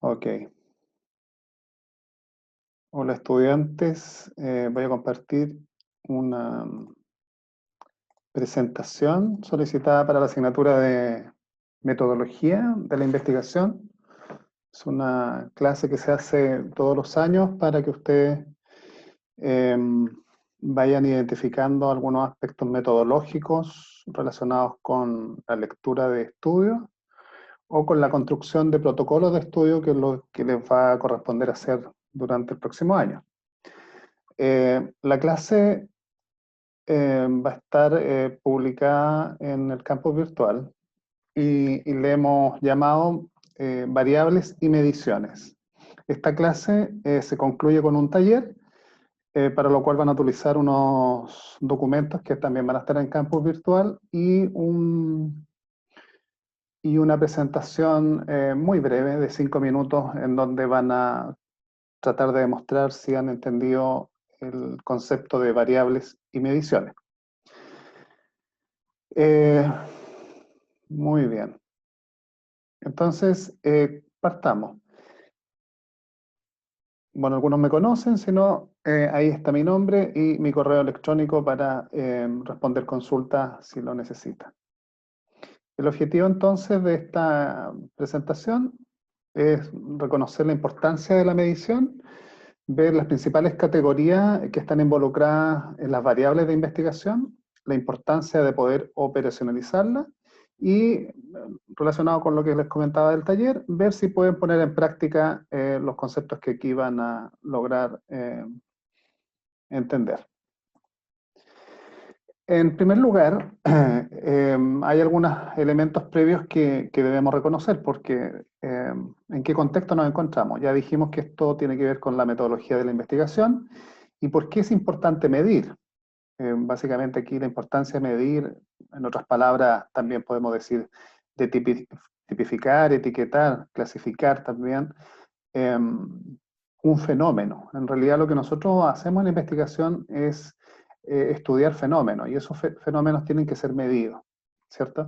Ok. Hola estudiantes, voy a compartir una presentación solicitada para la asignatura de metodología de la investigación. Es una clase que se hace todos los años para que ustedes vayan identificando algunos aspectos metodológicos relacionados con la lectura de estudios o con la construcción de protocolos de estudio, que es lo que les va a corresponder hacer durante el próximo año. La clase va a estar publicada en el campus virtual y le hemos llamado variables y mediciones. Esta clase se concluye con un taller para lo cual van a utilizar unos documentos que también van a estar en campus virtual y una presentación muy breve de 5 minutos en donde van a tratar de demostrar si han entendido el concepto de variables y mediciones. Muy bien. Entonces, partamos. Bueno, algunos me conocen, si no, ahí está mi nombre y mi correo electrónico para responder consultas si lo necesitan. El objetivo entonces de esta presentación es reconocer la importancia de la medición, ver las principales categorías que están involucradas en las variables de investigación, la importancia de poder operacionalizarlas y, relacionado con lo que les comentaba del taller, ver si pueden poner en práctica los conceptos que aquí van a lograr entender. En primer lugar, hay algunos elementos previos que debemos reconocer, porque ¿en qué contexto nos encontramos? Ya dijimos que esto tiene que ver con la metodología de la investigación y por qué es importante medir. Básicamente aquí la importancia de medir, en otras palabras también podemos decir de tipificar, etiquetar, clasificar también un fenómeno. En realidad lo que nosotros hacemos en la investigación es estudiar fenómenos, y esos fenómenos tienen que ser medidos, ¿cierto?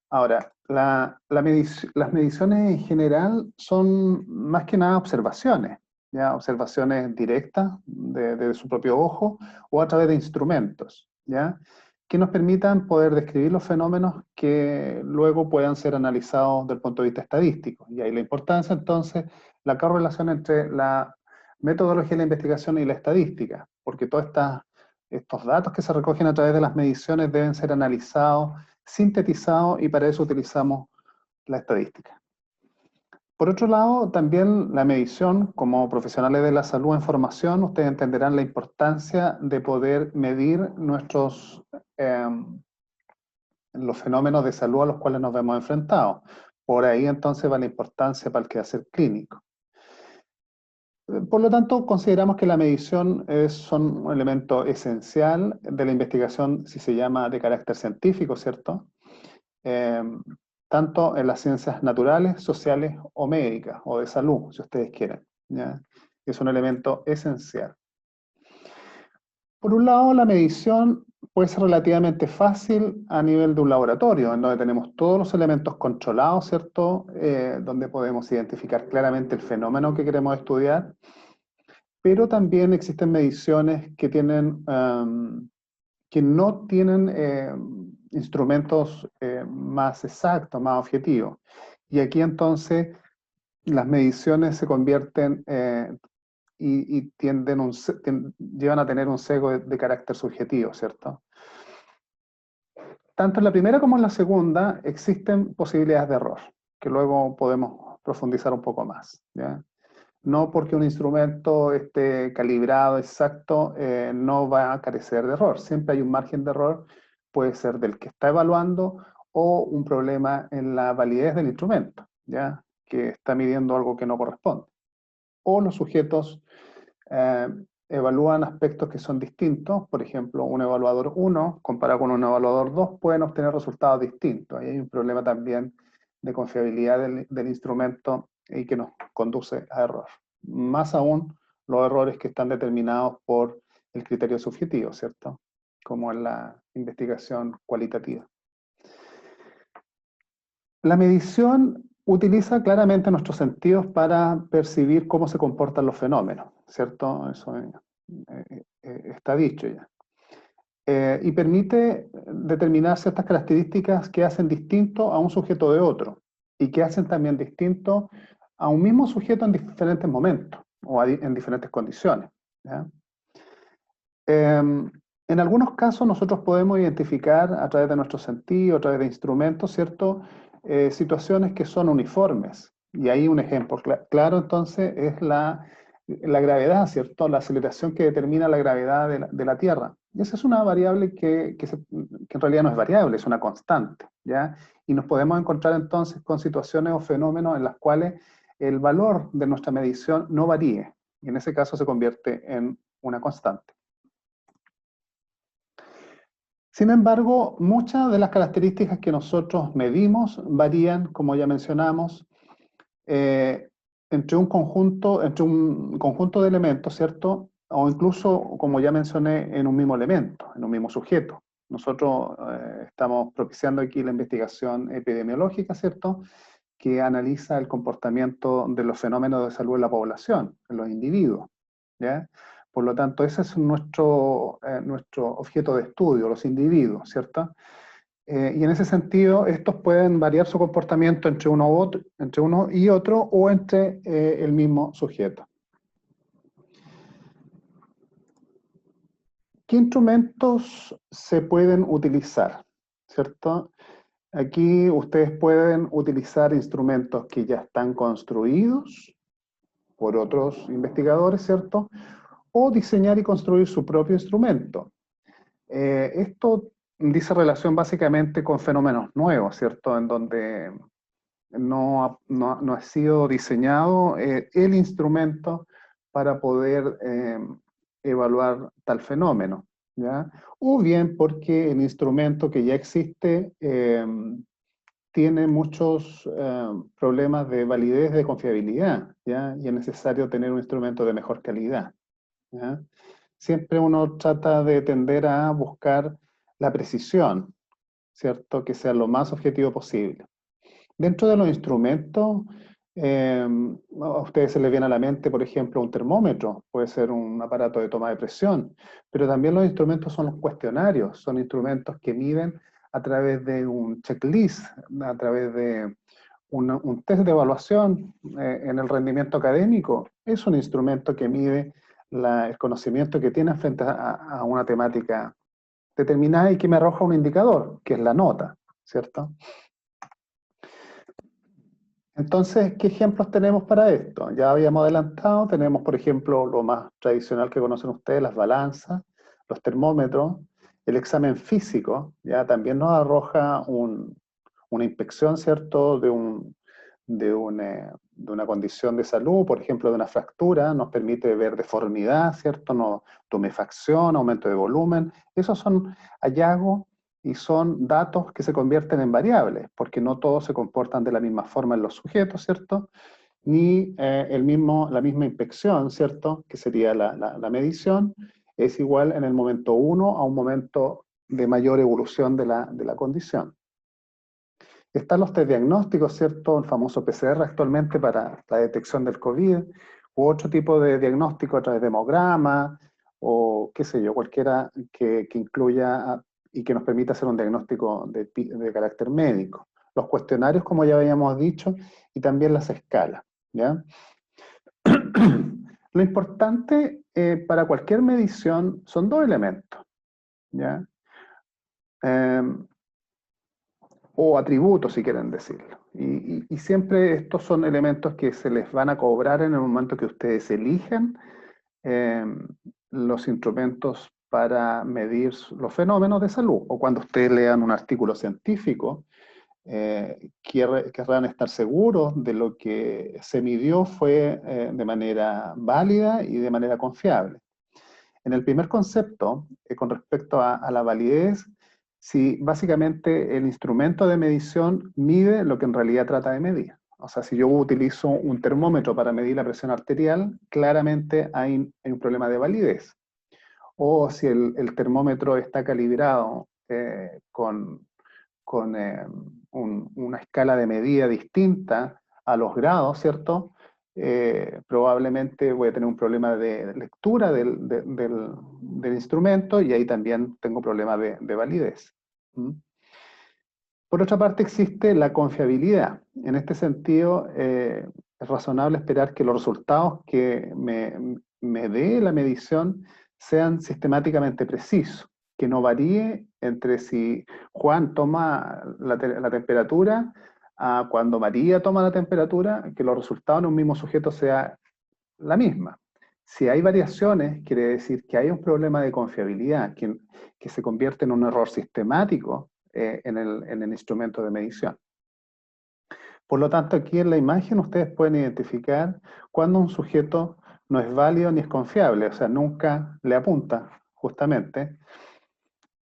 Ahora, las mediciones en general son más que nada observaciones, ¿ya? Observaciones directas de su propio ojo o a través de instrumentos, ¿ya? Que nos permitan poder describir los fenómenos que luego puedan ser analizados desde el punto de vista estadístico. Y ahí la importancia entonces, la correlación entre la metodología de la investigación y la estadística, porque todos estos datos que se recogen a través de las mediciones deben ser analizados, sintetizados, y para eso utilizamos la estadística. Por otro lado, también la medición, como profesionales de la salud en formación, ustedes entenderán la importancia de poder medir los fenómenos de salud a los cuales nos vemos enfrentados. Por ahí entonces va la importancia para el quehacer clínico. Por lo tanto, consideramos que la medición son un elemento esencial de la investigación, si se llama de carácter científico, ¿cierto? Tanto en las ciencias naturales, sociales o médicas, o de salud, si ustedes quieren, ¿ya? Es un elemento esencial. Por un lado, la medición puede ser relativamente fácil a nivel de un laboratorio, en donde tenemos todos los elementos controlados, ¿cierto? Donde podemos identificar claramente el fenómeno que queremos estudiar, pero también existen mediciones que no tienen instrumentos más exactos, más objetivos. Y aquí entonces las mediciones se convierten y llevan a tener un sesgo de carácter subjetivo, ¿cierto? Tanto en la primera como en la segunda existen posibilidades de error, que luego podemos profundizar un poco más, ¿ya? No porque un instrumento esté calibrado exacto, no va a carecer de error. Siempre hay un margen de error, puede ser del que está evaluando o un problema en la validez del instrumento, ¿ya? Que está midiendo algo que no corresponde. O los sujetos evalúan aspectos que son distintos. Por ejemplo, un evaluador 1 comparado con un evaluador 2 pueden obtener resultados distintos. Ahí hay un problema también de confiabilidad del instrumento y que nos conduce a error. Más aún los errores que están determinados por el criterio subjetivo, ¿cierto? Como en la investigación cualitativa. La medición utiliza claramente nuestros sentidos para percibir cómo se comportan los fenómenos, ¿cierto? Eso está dicho ya. Y permite determinar ciertas características que hacen distinto a un sujeto de otro, y que hacen también distinto a un mismo sujeto en diferentes momentos, o en diferentes condiciones, ¿ya? En algunos casos nosotros podemos identificar a través de nuestros sentidos, a través de instrumentos, ¿cierto? Situaciones que son uniformes. Y ahí un ejemplo claro entonces es la gravedad, ¿cierto? La aceleración que determina la gravedad de la Tierra. Y esa es una variable que en realidad no es variable, es una constante, ¿ya? Y nos podemos encontrar entonces con situaciones o fenómenos en las cuales el valor de nuestra medición no varíe. Y en ese caso se convierte en una constante. Sin embargo, muchas de las características que nosotros medimos varían, como ya mencionamos, eh, entre un conjunto de elementos, ¿cierto? O incluso, como ya mencioné, en un mismo elemento, en un mismo sujeto. Nosotros estamos propiciando aquí la investigación epidemiológica, ¿cierto? Que analiza el comportamiento de los fenómenos de salud en la población, en los individuos, ¿ya? Por lo tanto, ese es nuestro objeto de estudio, los individuos, ¿cierto? Y en ese sentido, estos pueden variar su comportamiento entre uno y otro, o entre el mismo sujeto. ¿Qué instrumentos se pueden utilizar? ¿Cierto? Aquí ustedes pueden utilizar instrumentos que ya están construidos por otros investigadores, ¿cierto? O diseñar y construir su propio instrumento. Esto dice relación básicamente con fenómenos nuevos, ¿cierto? En donde no ha sido diseñado el instrumento para poder evaluar tal fenómeno, ¿ya? O bien porque el instrumento que ya existe tiene muchos problemas de validez, de confiabilidad, ¿ya? Y es necesario tener un instrumento de mejor calidad, ¿ya? Siempre uno trata de tender a buscar la precisión, ¿cierto? Que sea lo más objetivo posible. Dentro de los instrumentos, a ustedes se les viene a la mente, por ejemplo, un termómetro, puede ser un aparato de toma de presión, pero también los instrumentos son los cuestionarios, son instrumentos que miden a través de un checklist, a través de un test de evaluación en el rendimiento académico. Es un instrumento que mide el conocimiento que tienen frente a una temática determinada y que me arroja un indicador, que es la nota, ¿cierto? Entonces, ¿qué ejemplos tenemos para esto? Ya habíamos adelantado, tenemos por ejemplo lo más tradicional que conocen ustedes, las balanzas, los termómetros, el examen físico, ya también nos arroja una inspección, ¿cierto?, de una condición de salud, por ejemplo, de una fractura, nos permite ver deformidad, ¿cierto?, no, tumefacción, aumento de volumen. Esos son hallazgos y son datos que se convierten en variables, porque no todos se comportan de la misma forma en los sujetos, ¿cierto?, ni la misma inspección, ¿cierto?, que sería la medición, es igual en el momento 1 a un momento de mayor evolución de la condición. Están los test diagnósticos, ¿cierto? El famoso PCR actualmente para la detección del COVID, u otro tipo de diagnóstico a través de hemograma, o qué sé yo, cualquiera que incluya y que nos permita hacer un diagnóstico de carácter médico. Los cuestionarios, como ya habíamos dicho, y también las escalas, ¿ya? Lo importante para cualquier medición son dos elementos, ¿ya? O atributos, si quieren decirlo. Y siempre estos son elementos que se les van a cobrar en el momento que ustedes elijan eh, los instrumentos para medir los fenómenos de salud, o cuando ustedes lean un artículo científico, querrán estar seguros de lo que se midió fue de manera válida y de manera confiable. En el primer concepto, con respecto a la validez, si básicamente el instrumento de medición mide lo que en realidad trata de medir. O sea, si yo utilizo un termómetro para medir la presión arterial, claramente hay un problema de validez. O si el termómetro está calibrado con una escala de medida distinta a los grados, ¿cierto? Probablemente voy a tener un problema de lectura del instrumento y ahí también tengo problemas de validez. ¿Mm? Por otra parte, existe la confiabilidad. En este sentido, es razonable esperar que los resultados que me dé la medición sean sistemáticamente precisos, que no varíe entre si Juan toma la temperatura a cuando María toma la temperatura, que los resultados en un mismo sujeto sea la misma. Si hay variaciones, quiere decir que hay un problema de confiabilidad, que se convierte en un error sistemático en el instrumento de medición. Por lo tanto, aquí en la imagen ustedes pueden identificar cuando un sujeto no es válido ni es confiable, o sea, nunca le apunta, justamente.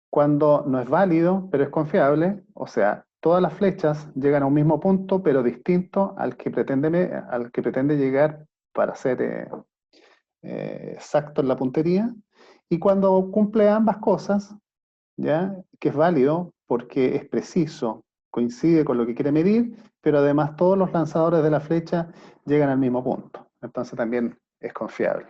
Cuando no es válido, pero es confiable, o sea, todas las flechas llegan a un mismo punto, pero distinto al que pretende llegar para ser exacto en la puntería. Y cuando cumple ambas cosas, ¿ya? Que es válido porque es preciso, coincide con lo que quiere medir, pero además todos los lanzadores de la flecha llegan al mismo punto. Entonces también es confiable.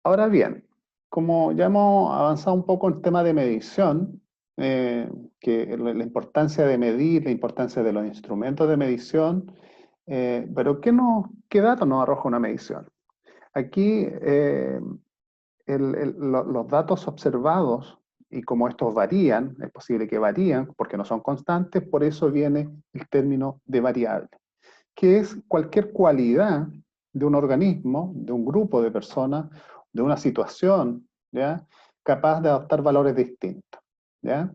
Ahora bien, como ya hemos avanzado un poco en el tema de medición, que la importancia de medir, la importancia de los instrumentos de medición, pero ¿qué datos nos arroja una medición? Aquí los datos observados y como estos varían, es posible que varían porque no son constantes, por eso viene el término de variable, que es cualquier cualidad de un organismo, de un grupo de personas, de una situación, ¿ya? Capaz de adoptar valores distintos, ¿ya?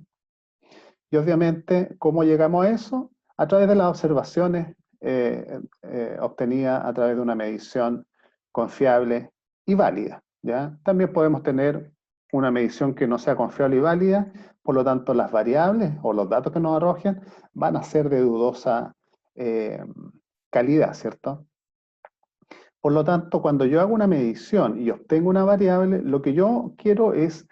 Y obviamente, ¿cómo llegamos a eso? A través de las observaciones obtenidas a través de una medición confiable y válida, ¿ya? También podemos tener una medición que no sea confiable y válida, por lo tanto las variables o los datos que nos arrojen van a ser de dudosa eh, calidad, ¿cierto? Por lo tanto, cuando yo hago una medición y obtengo una variable, lo que yo quiero es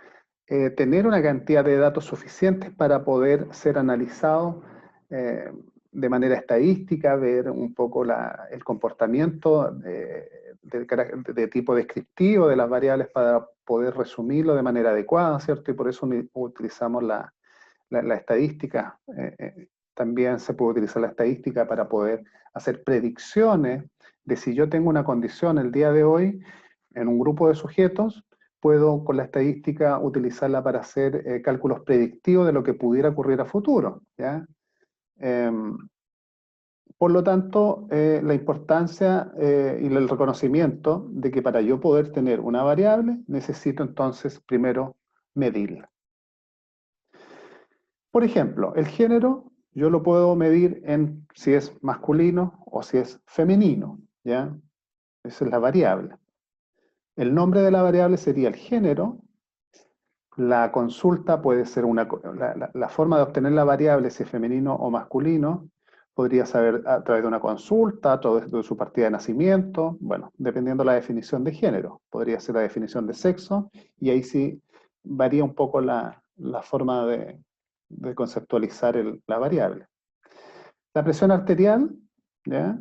tener una cantidad de datos suficientes para poder ser analizado de manera estadística, ver un poco el comportamiento de tipo descriptivo de las variables para poder resumirlo de manera adecuada, ¿cierto? Y por eso utilizamos la estadística. También se puede utilizar la estadística para poder hacer predicciones de si yo tengo una condición el día de hoy en un grupo de sujetos, puedo con la estadística utilizarla para hacer cálculos predictivos de lo que pudiera ocurrir a futuro, ¿ya? Por lo tanto, la importancia y el reconocimiento de que para yo poder tener una variable, necesito entonces primero medirla. Por ejemplo, el género yo lo puedo medir en si es masculino o si es femenino, ¿ya? Esa es la variable. El nombre de la variable sería el género. La consulta puede ser la forma de obtener la variable, si es femenino o masculino, podría saber a través de una consulta, a través de su partida de nacimiento, bueno, dependiendo de la definición de género. Podría ser la definición de sexo, y ahí sí varía un poco la forma de conceptualizar la variable. La presión arterial, ¿ya?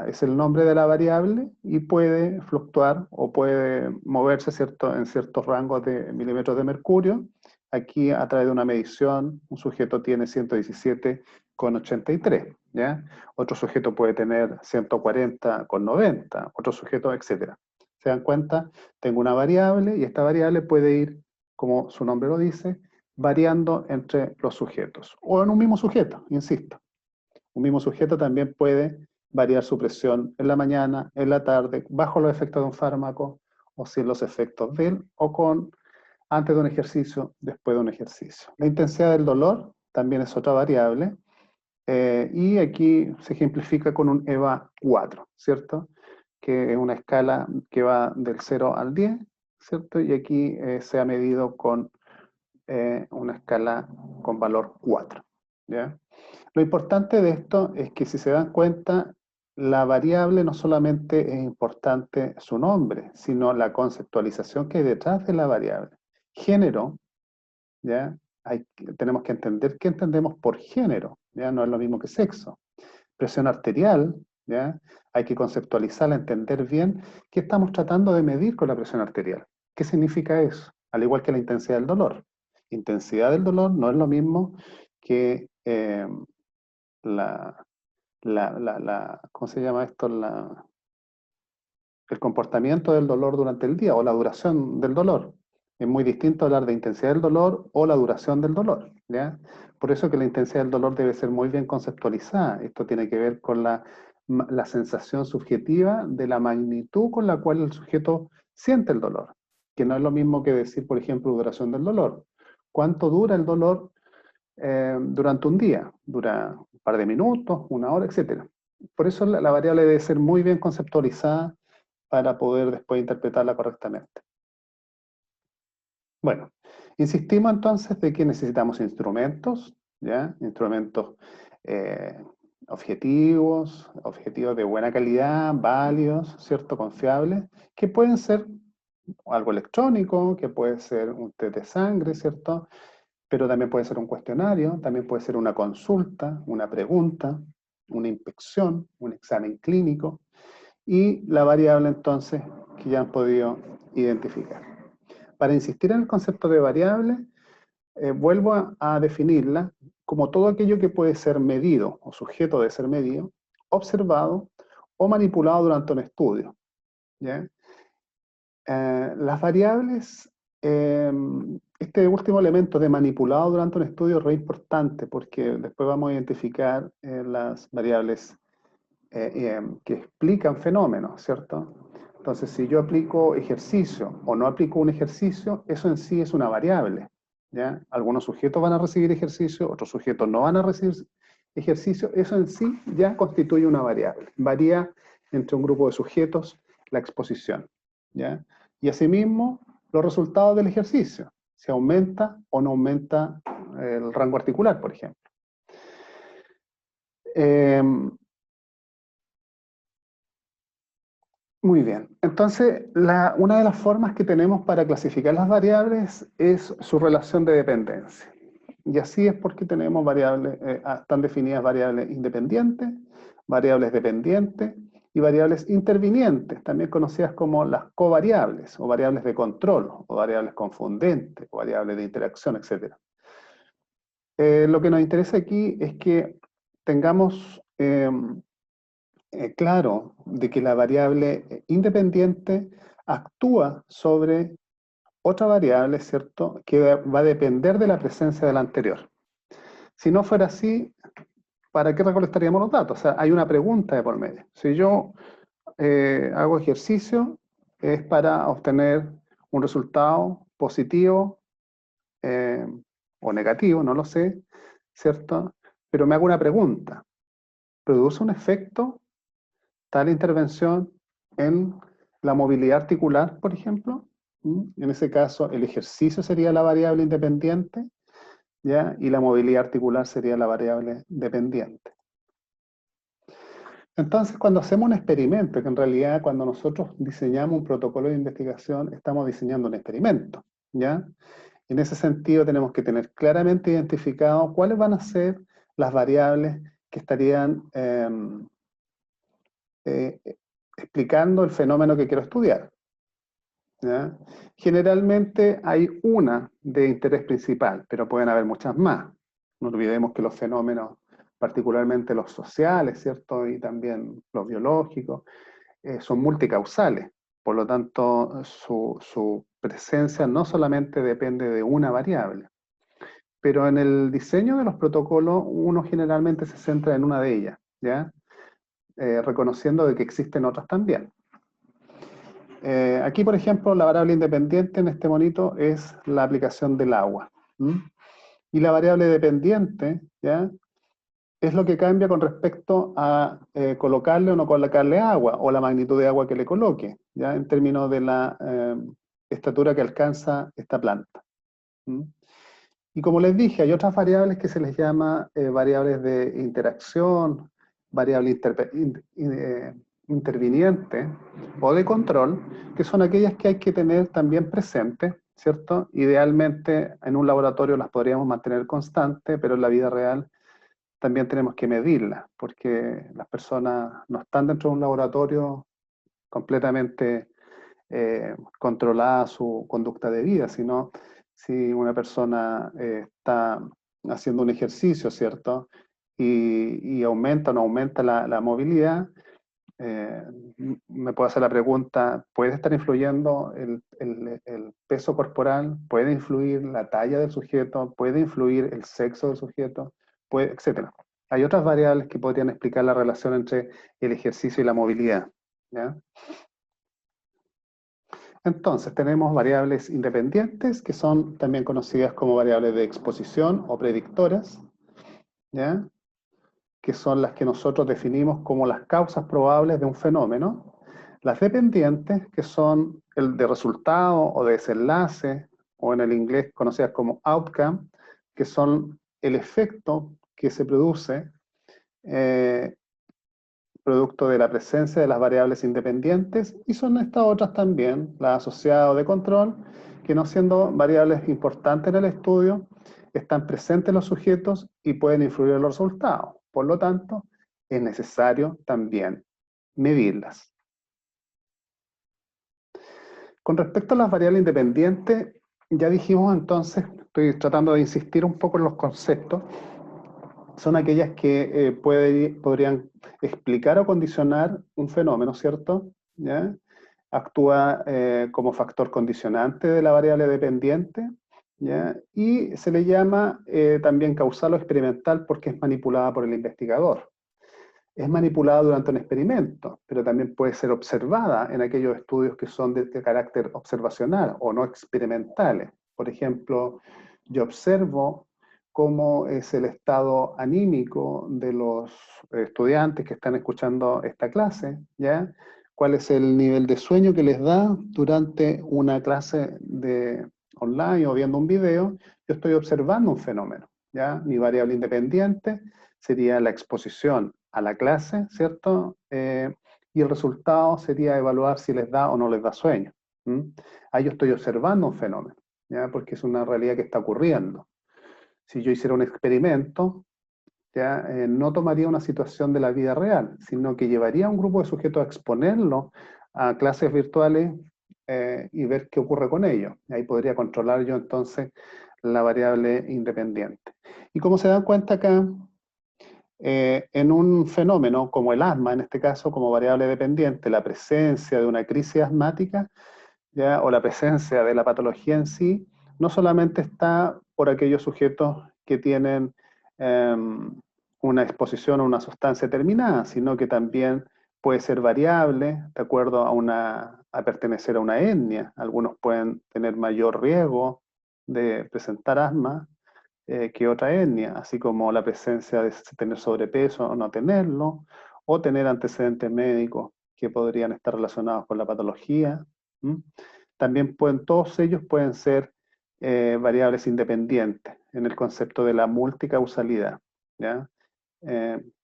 Es el nombre de la variable y puede fluctuar o puede moverse, ¿cierto?, en ciertos rangos de milímetros de mercurio. Aquí, a través de una medición, un sujeto tiene 117,83, ¿ya? Otro sujeto puede tener 140,90, otro sujeto, etc. ¿Se dan cuenta? Tengo una variable y esta variable puede ir, como su nombre lo dice, variando entre los sujetos, o en un mismo sujeto, insisto. Un mismo sujeto también puede variar su presión en la mañana, en la tarde, bajo los efectos de un fármaco, o sin los efectos de él, o antes de un ejercicio, después de un ejercicio. La intensidad del dolor también es otra variable, y aquí se ejemplifica con un EVA 4, ¿cierto? Que es una escala que va del 0 al 10, ¿cierto? Y aquí se ha medido con una escala con valor 4, ¿ya? Lo importante de esto es que, si se dan cuenta, la variable no solamente es importante su nombre, sino la conceptualización que hay detrás de la variable. Género, ¿ya? Tenemos que entender qué entendemos por género, ¿ya? No es lo mismo que sexo. Presión arterial, ¿ya? Hay que conceptualizarla, entender bien qué estamos tratando de medir con la presión arterial. ¿Qué significa eso? Al igual que la intensidad del dolor. Intensidad del dolor no es lo mismo que la, ¿cómo se llama esto? El comportamiento del dolor durante el día o la duración del dolor. Es muy distinto hablar de intensidad del dolor o la duración del dolor, ¿ya? Por eso que la intensidad del dolor debe ser muy bien conceptualizada. Esto tiene que ver con la sensación subjetiva de la magnitud con la cual el sujeto siente el dolor, que no es lo mismo que decir, por ejemplo, duración del dolor. ¿Cuánto dura el dolor durante un día? ¿Dura un par de minutos, una hora, etcétera? Por eso la variable debe ser muy bien conceptualizada para poder después interpretarla correctamente. Bueno, insistimos entonces de que necesitamos instrumentos, ¿ya? Instrumentos eh, objetivos de buena calidad, válidos, ¿cierto? Confiables, que pueden ser algo electrónico, que puede ser un test de sangre, ¿cierto? Pero también puede ser un cuestionario, también puede ser una consulta, una pregunta, una inspección, un examen clínico, y la variable entonces que ya han podido identificar. Para insistir en el concepto de variable, vuelvo a definirla como todo aquello que puede ser medido o sujeto de ser medido, observado o manipulado durante un estudio, ¿ya? Las variables, este último elemento de manipulado durante un estudio es re importante porque después vamos a identificar las variables que explican fenómenos, ¿cierto? Entonces, si yo aplico ejercicio o no aplico un ejercicio, eso en sí es una variable, ¿ya? Algunos sujetos van a recibir ejercicio, otros sujetos no van a recibir ejercicio, eso en sí ya constituye una variable. Varía entre un grupo de sujetos la exposición, ¿ya? Y asimismo, los resultados del ejercicio, si aumenta o no aumenta el rango articular, por ejemplo. Eh, Muy bien. Entonces, una de las formas que tenemos para clasificar las variables es su relación de dependencia. Y así es porque tenemos variables, están definidas variables independientes, variables dependientes y variables intervinientes, también conocidas como las covariables, o variables de control, o variables confundentes, o variables de interacción, etc. Lo que nos interesa aquí es que tengamos claro de que la variable independiente actúa sobre otra variable, ¿cierto?, que va a depender de la presencia de la anterior. Si no fuera así, ¿para qué recolectaríamos los datos? O sea, hay una pregunta de por medio. Si yo hago ejercicio, es para obtener un resultado positivo eh, o negativo, no lo sé, ¿cierto? Pero me hago una pregunta. ¿Produce un efecto tal intervención en la movilidad articular, por ejemplo? En ese caso, el ejercicio sería la variable independiente, ¿ya? Y la movilidad articular sería la variable dependiente. Entonces, cuando hacemos un experimento, que en realidad cuando nosotros diseñamos un protocolo de investigación, estamos diseñando un experimento, ¿ya? En ese sentido, tenemos que tener claramente identificado cuáles van a ser las variables que estarían eh, explicando el fenómeno que quiero estudiar, ¿ya? Generalmente hay una de interés principal, pero pueden haber muchas más. No olvidemos que los fenómenos, particularmente los sociales, ¿cierto? Y también los biológicos, son multicausales. Por lo tanto, su presencia no solamente depende de una variable. Pero en el diseño de los protocolos, uno generalmente se centra en una de ellas, ¿ya? Reconociendo de que existen otras también. Aquí, por ejemplo, la variable independiente en este monito es la aplicación del agua. Y la variable dependiente, ¿ya?, es lo que cambia con respecto a colocarle o no colocarle agua, o la magnitud de agua que le coloque, ¿ya?, en términos de la estatura que alcanza esta planta. Y como les dije, hay otras variables que se les llama variables de interacción, variable interviniente o de control, que son aquellas que hay que tener también presentes, ¿cierto? Idealmente en un laboratorio las podríamos mantener constantes, pero en la vida real también tenemos que medirlas, porque las personas no están dentro de un laboratorio completamente controlada su conducta de vida, sino si una persona está haciendo un ejercicio, ¿cierto? Y aumenta o no aumenta la movilidad, eh, me puedo hacer la pregunta, ¿puede estar influyendo el peso corporal? ¿Puede influir la talla del sujeto? ¿Puede influir el sexo del sujeto? Puede, etcétera. Hay otras variables que podrían explicar la relación entre el ejercicio y la movilidad, ¿ya? Entonces, tenemos variables independientes, que son también conocidas como variables de exposición o predictoras, ¿ya? Que son las que nosotros definimos como las causas probables de un fenómeno. Las dependientes, que son el de resultado o de desenlace, o en el inglés conocidas como outcome, que son el efecto que se produce eh, producto de la presencia de las variables independientes, y son estas otras también, las asociadas o de control, que no siendo variables importantes en el estudio, están presentes en los sujetos y pueden influir en los resultados. Por lo tanto, es necesario también medirlas. Con respecto a las variables independientes, ya dijimos entonces, estoy tratando de insistir un poco en los conceptos, son aquellas que podrían explicar o condicionar un fenómeno, ¿cierto? ¿Ya? Actúa como factor condicionante de la variable dependiente, ¿ya? Y se le llama también causal o experimental porque es manipulada por el investigador. Es manipulada durante un experimento, pero también puede ser observada en aquellos estudios que son de carácter observacional o no experimentales. Por ejemplo, yo observo cómo es el estado anímico de los estudiantes que están escuchando esta clase, ¿ya? Cuál es el nivel de sueño que les da durante una clase de online o viendo un video. Yo estoy observando un fenómeno, ¿ya? Mi variable independiente sería la exposición a la clase, ¿cierto? Y el resultado sería evaluar si les da o no les da sueño. Ahí yo estoy observando un fenómeno, ¿ya? Porque es una realidad que está ocurriendo. Si yo hiciera un experimento, ¿ya? No tomaría una situación de la vida real, sino que llevaría a un grupo de sujetos a exponerlo a clases virtuales y ver qué ocurre con ellos. Ahí podría controlar yo entonces la variable independiente. Y como se dan cuenta acá, en un fenómeno como el asma, en este caso como variable dependiente, la presencia de una crisis asmática, ¿ya? O la presencia de la patología en sí, no solamente está por aquellos sujetos que tienen una exposición a una sustancia determinada, sino que también puede ser variable de acuerdo a pertenecer a una etnia. Algunos pueden tener mayor riesgo de presentar asma que otra etnia, así como la presencia de tener sobrepeso o no tenerlo, o tener antecedentes médicos que podrían estar relacionados con la patología. ¿M? También todos ellos pueden ser variables independientes en el concepto de la multicausalidad, ¿ya?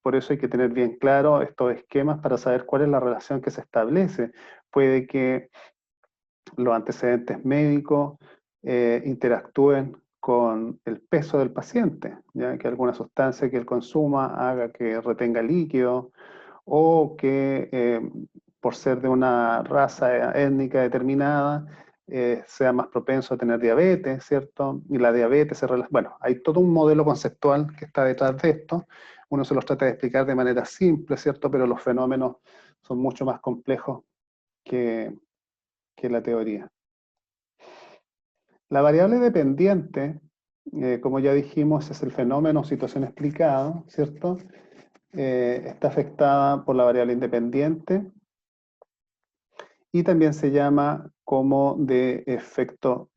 Por eso hay que tener bien claro estos esquemas para saber cuál es la relación que se establece. Puede que los antecedentes médicos interactúen con el peso del paciente, ¿ya? Que alguna sustancia que él consuma haga que retenga líquido o que por ser de una raza étnica determinada sea más propenso a tener diabetes, ¿cierto? Y la diabetes bueno, hay todo un modelo conceptual que está detrás de esto. Uno se los trata de explicar de manera simple, ¿cierto? Pero los fenómenos son mucho más complejos que, que la teoría. La variable dependiente, como ya dijimos, es el fenómeno o situación explicada, ¿cierto? Está afectada por la variable independiente y también se llama como de efecto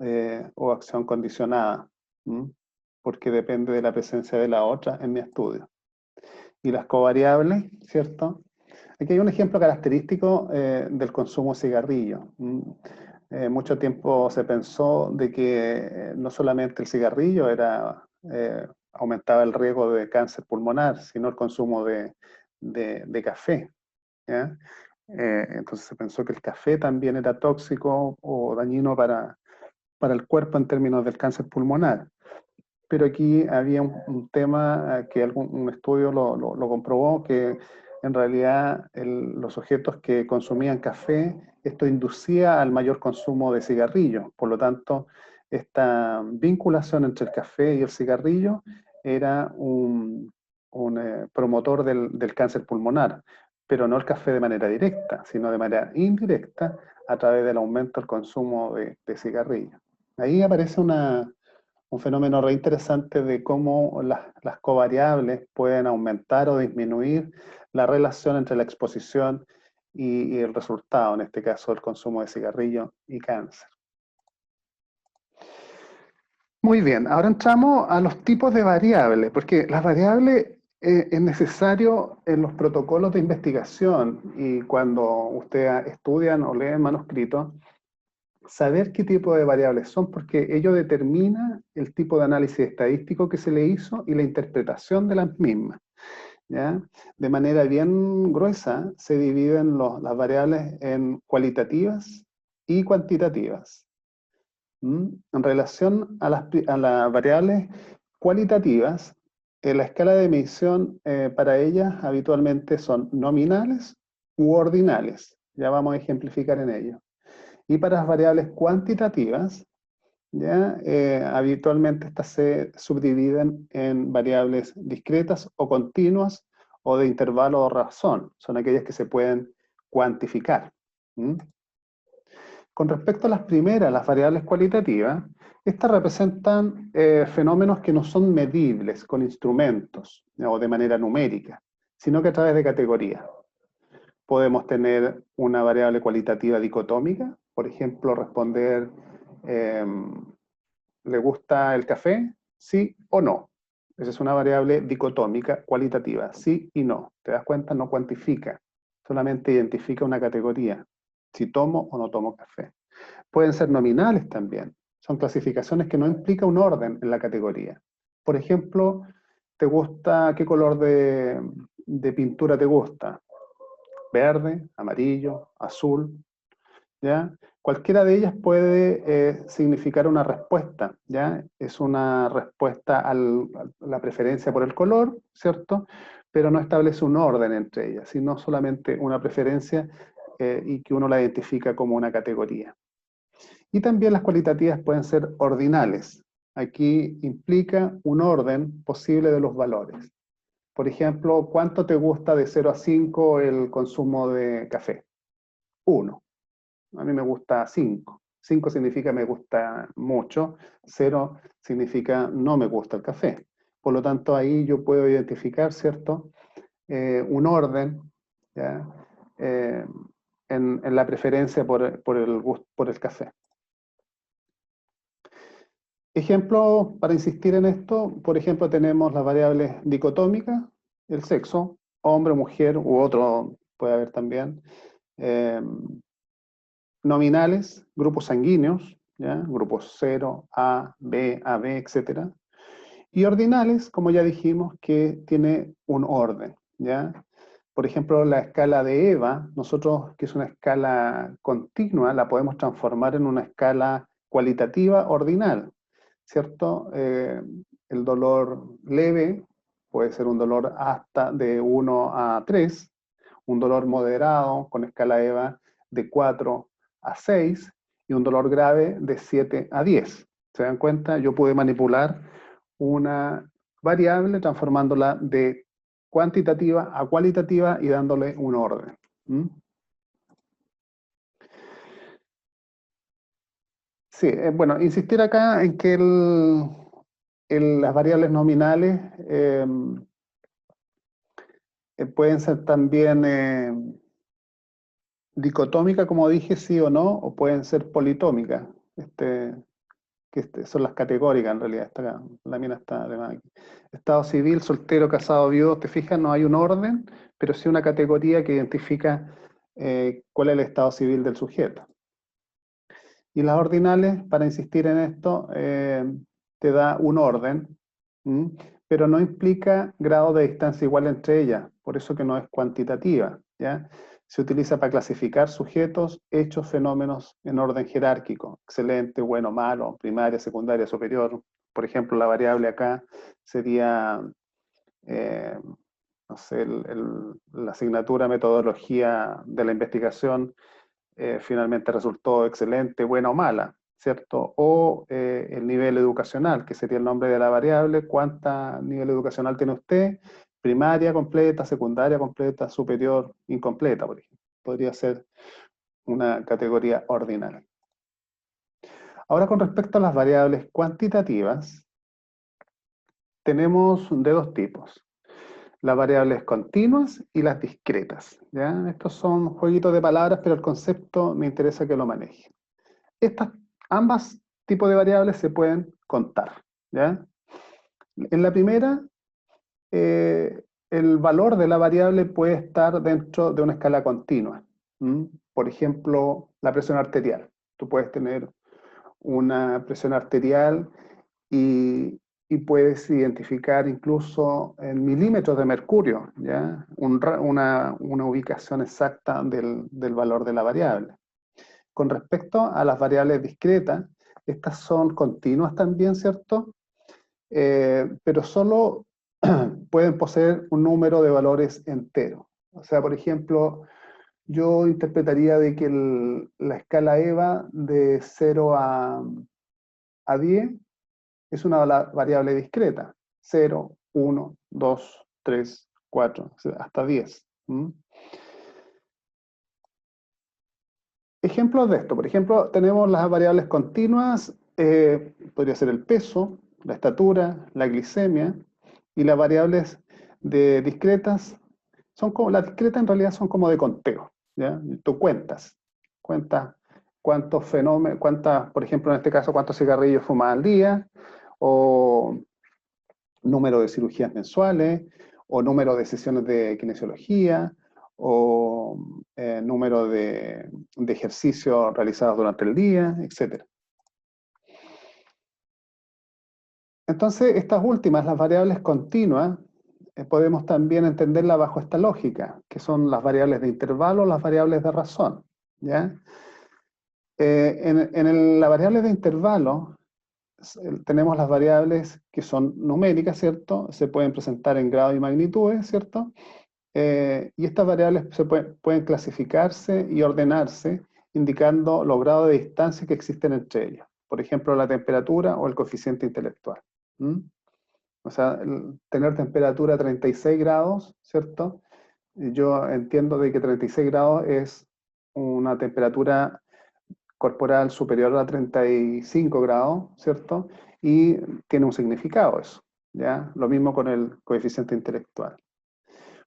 o acción condicionada, ¿m? Porque depende de la presencia de la otra en mi estudio. Y las covariables, ¿cierto? Aquí hay un ejemplo característico del consumo de cigarrillo. Mucho tiempo se pensó de que no solamente el cigarrillo aumentaba el riesgo de cáncer pulmonar, sino el consumo de de café, ¿ya? Entonces se pensó que el café también era tóxico o dañino para el cuerpo en términos del cáncer pulmonar. Pero aquí había un tema que un estudio lo comprobó, que en realidad los sujetos que consumían café, esto inducía al mayor consumo de cigarrillos. Por lo tanto, esta vinculación entre el café y el cigarrillo era un promotor del cáncer pulmonar, pero no el café de manera directa, sino de manera indirecta a través del aumento del consumo de cigarrillos. Ahí aparece un fenómeno re interesante de cómo las covariables pueden aumentar o disminuir la relación entre la exposición y el resultado, en este caso el consumo de cigarrillo y cáncer. Muy bien, ahora entramos a los tipos de variables, porque las variables es necesario en los protocolos de investigación y cuando ustedes estudian o leen manuscritos, saber qué tipo de variables son, porque ello determina el tipo de análisis estadístico que se le hizo y la interpretación de las mismas, ¿ya? De manera bien gruesa se dividen las variables en cualitativas y cuantitativas. En relación a las variables cualitativas, la escala de medición para ellas habitualmente son nominales u ordinales. Ya vamos a ejemplificar en ello. Y para las variables cuantitativas, ¿ya? Habitualmente estas se subdividen en variables discretas o continuas o de intervalo o razón. Son aquellas que se pueden cuantificar. Con respecto a las primeras, las variables cualitativas, estas representan fenómenos que no son medibles con instrumentos o de manera numérica, sino que a través de categorías. Podemos tener una variable cualitativa dicotómica, por ejemplo, responder, ¿le gusta el café? ¿Sí o no? Esa es una variable dicotómica cualitativa, sí y no. ¿Te das cuenta? No cuantifica, solamente identifica una categoría, si tomo o no tomo café. Pueden ser nominales también, son clasificaciones que no implican un orden en la categoría. Por ejemplo, ¿qué color de pintura te gusta? Verde, amarillo, azul, ¿ya? Cualquiera de ellas puede significar una respuesta, ¿ya? Es una respuesta a la preferencia por el color, ¿cierto? Pero no establece un orden entre ellas, sino solamente una preferencia y que uno la identifica como una categoría. Y también las cualitativas pueden ser ordinales. Aquí implica un orden posible de los valores. Por ejemplo, ¿cuánto te gusta de 0 a 5 el consumo de café? 1. A mí me gusta 5. 5 significa me gusta mucho, 0 significa no me gusta el café. Por lo tanto, ahí yo puedo identificar, ¿cierto? Un orden, ¿ya? En la preferencia por el café. Ejemplo, para insistir en esto, por ejemplo, tenemos las variables dicotómicas, el sexo, hombre, mujer u otro, puede haber también. Nominales, grupos sanguíneos, ¿ya? Grupos 0, A, B, AB, etc. Y ordinales, como ya dijimos, que tiene un orden, ¿ya? Por ejemplo, la escala de EVA, nosotros, que es una escala continua, la podemos transformar en una escala cualitativa ordinal, ¿cierto? El dolor leve puede ser un dolor hasta de 1 a 3, un dolor moderado con escala EVA de 4 a 6 y un dolor grave de 7 a 10. ¿Se dan cuenta? Yo pude manipular una variable transformándola de cuantitativa a cualitativa y dándole un orden. Sí, bueno, insistir acá en que las variables nominales pueden ser también dicotómicas, como dije, sí o no, o pueden ser politómicas, son las categóricas en realidad. La mina está de más aquí. Estado civil, soltero, casado, viudo, te fijas, no hay un orden, pero sí una categoría que identifica cuál es el estado civil del sujeto. Y las ordinales, para insistir en esto, te da un orden, pero no implica grado de distancia igual entre ellas. por eso que no es cuantitativa, ¿ya? Se utiliza para clasificar sujetos, hechos, fenómenos en orden jerárquico, excelente, bueno, malo, primaria, secundaria, superior. Por ejemplo, la variable acá sería, eh, no sé, la asignatura metodología de la investigación finalmente resultó excelente, buena o mala, ¿cierto? O el nivel educacional, que sería el nombre de la variable, ¿cuánto nivel educacional tiene usted? Primaria completa, secundaria completa, superior incompleta, por ejemplo. Podría ser una categoría ordinal. Ahora, con respecto a las variables cuantitativas, tenemos de dos tipos: las variables continuas y las discretas, ¿ya? Estos son jueguitos de palabras, pero el concepto me interesa que lo maneje. Ambas tipos de variables se pueden contar, ¿ya? En la primera, el valor de la variable puede estar dentro de una escala continua. Por ejemplo, la presión arterial. Tú puedes tener una presión arterial y puedes identificar incluso en milímetros de mercurio, ¿ya? Una ubicación exacta del valor de la variable. Con respecto a las variables discretas, estas son continuas también, ¿cierto? Pero solo pueden poseer un número de valores enteros. O sea, por ejemplo, yo interpretaría de que la escala EVA de 0 a 10 es una variable discreta. 0, 1, 2, 3, 4, hasta 10. Ejemplos de esto, por ejemplo, tenemos las variables continuas, podría ser el peso, la estatura, la glicemia, y las variables discretas, las discretas en realidad son como de conteo, ¿ya? Tú cuentas cuántos fenómenos, por ejemplo, en este caso, cuántos cigarrillos fumas al día, o número de cirugías mensuales, o número de sesiones de kinesiología, o número de ejercicios realizados durante el día, etc. Entonces, estas últimas, las variables continuas, podemos también entenderlas bajo esta lógica, que son las variables de intervalo, las variables de razón, ¿ya? En la variable de intervalo, tenemos las variables que son numéricas, ¿cierto? Se pueden presentar en grado y magnitudes, ¿cierto? Y estas variables pueden clasificarse y ordenarse indicando los grados de distancia que existen entre ellas. Por ejemplo, la temperatura o el coeficiente intelectual. O sea, tener temperatura 36 grados, ¿cierto? Yo entiendo de que 36 grados es una temperatura corporal superior a 35 grados, ¿cierto? Y tiene un significado eso, ¿ya? Lo mismo con el coeficiente intelectual.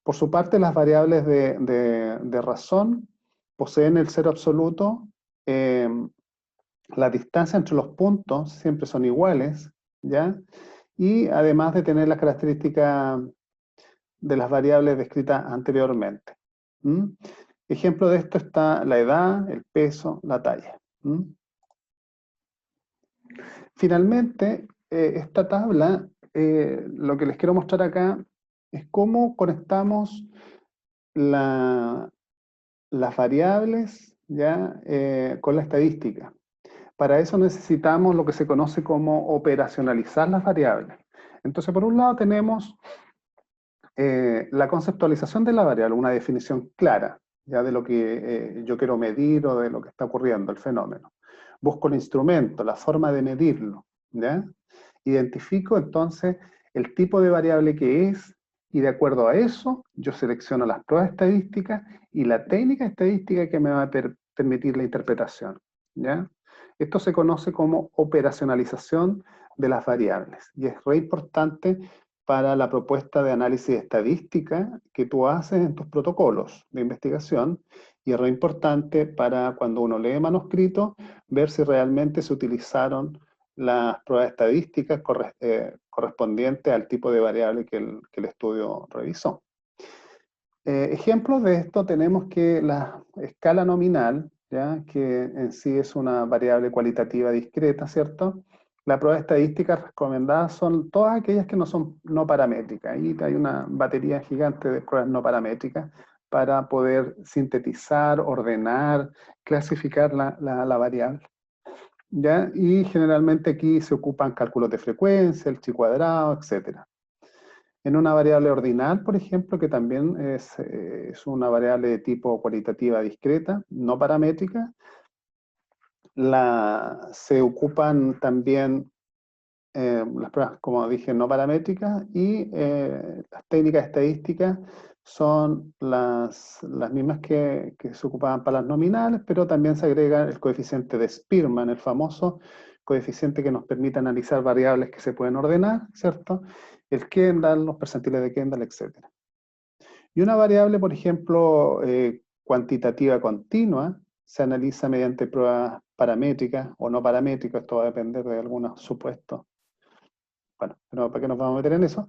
Por su parte, las variables de razón poseen el cero absoluto, la distancia entre los puntos siempre son iguales, ¿ya? Y además de tener las características de las variables descritas anteriormente. Ejemplo de esto está la edad, el peso, la talla. Finalmente, esta tabla, lo que les quiero mostrar acá es cómo conectamos las variables, ¿ya? Con la estadística. Para eso necesitamos lo que se conoce como operacionalizar las variables. Entonces, por un lado tenemos la conceptualización de la variable, una definición clara, ya de lo que yo quiero medir o de lo que está ocurriendo, el fenómeno. Busco el instrumento, la forma de medirlo, ¿ya? Identifico entonces el tipo de variable que es, y de acuerdo a eso, yo selecciono las pruebas estadísticas y la técnica estadística que me va a permitir la interpretación, ¿ya? Esto se conoce como operacionalización de las variables, y es re importante para la propuesta de análisis estadística que tú haces en tus protocolos de investigación, y es re importante para cuando uno lee manuscritos, ver si realmente se utilizaron las pruebas estadísticas correspondientes al tipo de variable que el estudio revisó. Ejemplos de esto tenemos que la escala nominal, ¿ya? Que en sí es una variable cualitativa discreta, ¿cierto? las pruebas estadísticas recomendadas son todas aquellas que no son no paramétricas. Ahí hay una batería gigante de pruebas no paramétricas para poder sintetizar, ordenar, clasificar la variable. ¿Ya? Y generalmente aquí se ocupan cálculos de frecuencia, el chi cuadrado, etc. En una variable ordinal, por ejemplo, que también es una variable de tipo cualitativa discreta, no paramétrica, se ocupan también las pruebas, como dije, no paramétricas, y las técnicas estadísticas son las mismas que se ocupaban para las nominales, pero también se agrega el coeficiente de Spearman, el famoso coeficiente que nos permite analizar variables que se pueden ordenar, ¿cierto? El Kendall, los percentiles de Kendall, etc. Y una variable, por ejemplo, cuantitativa continua, se analiza mediante pruebas paramétricas o no paramétricas, esto va a depender de algunos supuestos. Bueno, pero ¿para qué nos vamos a meter en eso?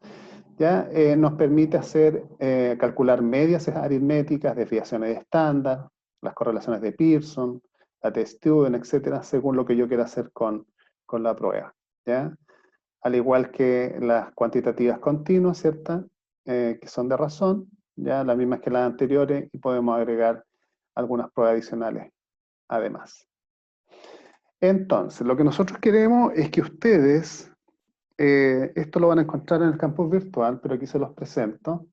Ya nos permite calcular medias aritméticas, desviaciones de estándar, las correlaciones de Pearson, la t-Student, etcétera, según lo que yo quiera hacer con la prueba. ¿Ya? Al igual que las cuantitativas continuas, ¿cierto? Que son de razón, ya las mismas que las anteriores, y podemos agregar algunas pruebas adicionales además. Entonces, lo que nosotros queremos es que ustedes, esto lo van a encontrar en el campus virtual, pero aquí se los presento.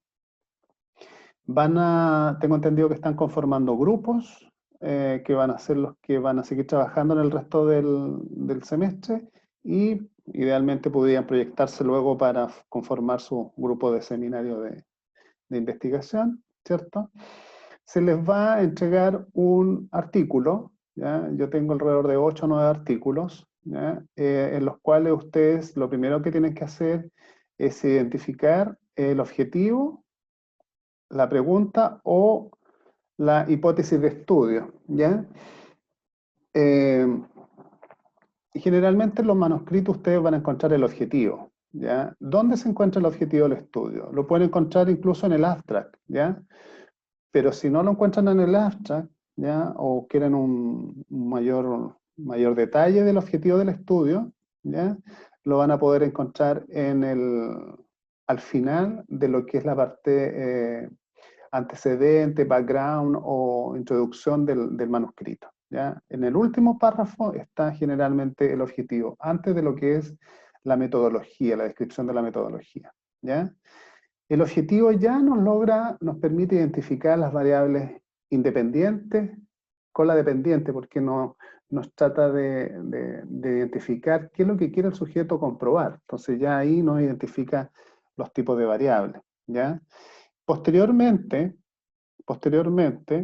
Tengo entendido que están conformando grupos, que van a ser los que van a seguir trabajando en el resto del semestre, y idealmente podrían proyectarse luego para conformar su grupo de seminario de investigación, ¿cierto? Se les va a entregar un artículo, ¿ya? Yo tengo alrededor de 8 o 9 artículos, ¿ya? En los cuales ustedes lo primero que tienen que hacer es identificar el objetivo, la pregunta o la hipótesis de estudio, ¿ya? Y generalmente en los manuscritos ustedes van a encontrar el objetivo, ¿ya? ¿Dónde se encuentra el objetivo del estudio? Lo pueden encontrar incluso en el abstract, ¿ya? Pero si no lo encuentran en el abstract, ¿ya? O quieren un mayor detalle del objetivo del estudio, ¿ya? Lo van a poder encontrar al final de lo que es la parte antecedente, background o introducción del manuscrito, ¿ya? En el último párrafo está generalmente el objetivo, antes de lo que es la metodología, la descripción de la metodología, ¿ya? El objetivo ya nos permite identificar las variables independientes con la dependiente, porque nos trata de identificar qué es lo que quiere el sujeto comprobar. Entonces ya ahí nos identifica los tipos de variables, ¿ya? Posteriormente,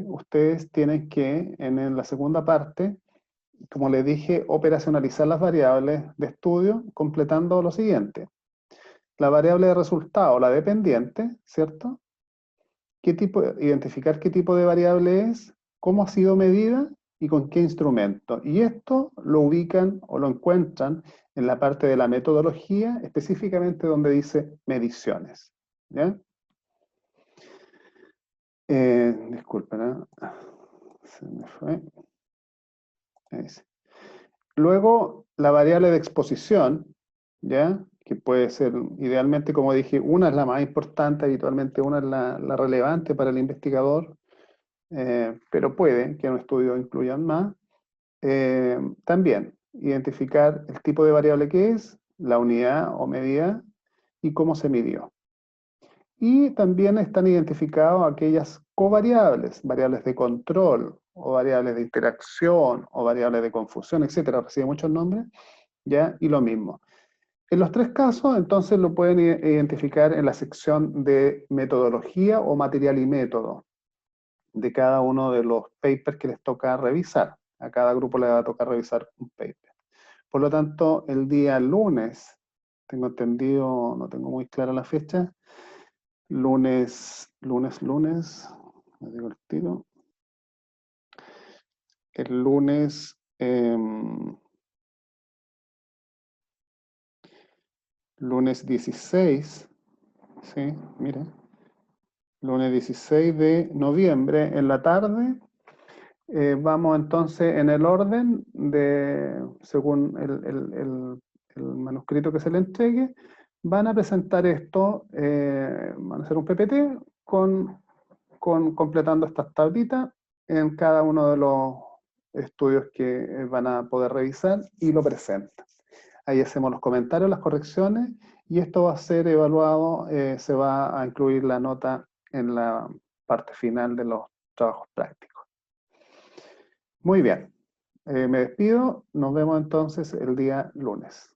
ustedes tienen que, en la segunda parte, como les dije, operacionalizar las variables de estudio, completando lo siguiente. La variable de resultado, la dependiente, ¿cierto? Identificar qué tipo de variable es, cómo ha sido medida y con qué instrumento. Y esto lo ubican o lo encuentran en la parte de la metodología, específicamente donde dice mediciones, ¿ya? Disculpen, se me fue. Luego, la variable de exposición, ¿ya? Que puede ser, idealmente, como dije, una es la más importante, habitualmente una es la relevante para el investigador, pero puede que en un estudio incluyan más. También, identificar el tipo de variable que es, la unidad o medida, y cómo se midió. Y también están identificadas aquellas covariables, variables de control, o variables de interacción, o variables de confusión, etcétera. Recibe muchos nombres, ¿ya? Y lo mismo. En los tres casos, entonces, lo pueden identificar en la sección de metodología o material y método de cada uno de los papers que les toca revisar. A cada grupo le va a tocar revisar un paper. Por lo tanto, el día lunes, tengo entendido, no tengo muy clara la fecha, lunes, me digo el tiro. El lunes, lunes 16, sí, mira, lunes 16 de noviembre en la tarde, vamos entonces en el orden según el manuscrito que se le entregue, van a presentar esto, van a hacer un PPT completando estas tablitas en cada uno de los estudios que van a poder revisar y lo presentan. Ahí hacemos los comentarios, las correcciones, y esto va a ser evaluado, se va a incluir la nota en la parte final de los trabajos prácticos. Muy bien, me despido, nos vemos entonces el día lunes.